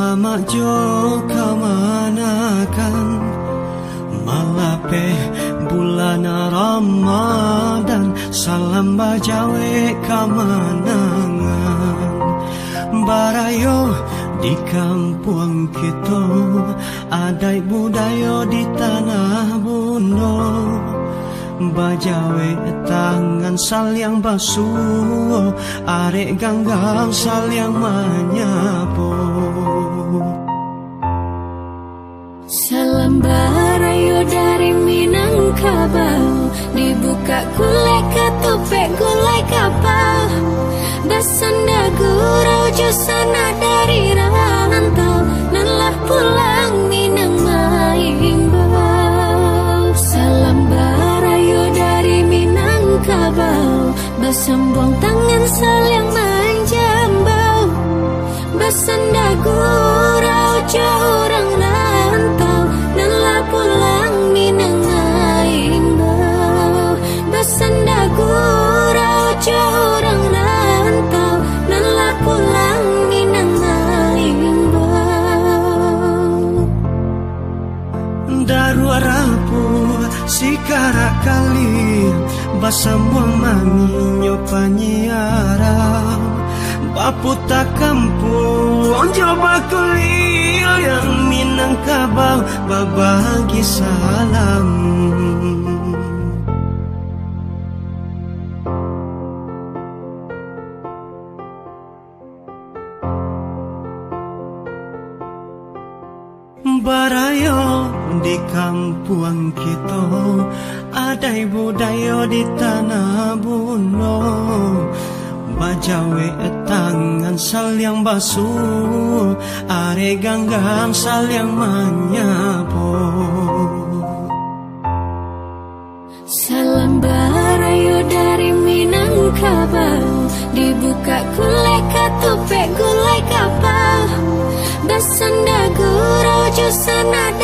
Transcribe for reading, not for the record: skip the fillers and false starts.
Selamat jo kamanakan malapeh bulan Ramadan, salam bajawe kamanangan. Barayo di kampung kita, adai budaya di tanah bundo. Bajawe tangan saling basuh, arek ganggang saling menyapu. Salam barayo dari Minangkabau, dibuka gulai ketopek gulai kapal. Basanda gurau jusana dari rantau, lelah pulang Minang Maimbau. Salam barayo dari Minangkabau, basambung tangan saling menjambau. Basanda gurau jorang rantau, lelah pulang Minang Maimbau. Basanda gurau jorang rantau, lelah pulang Minang Maimbau. Daru rapu sikara kali, basambuang manginyo panyiarang. Baputa kampung coba kuliah yang Minangkabau, babagi salam. Barayo di kampung kita, adai budaya di tanah bundo. Bajawe tangan saling basuh, are ganggang saling menyapu. Salam barayo dari Minangkabau, dibuka gulai ketopek gulai kapal. Basanda gurau jusana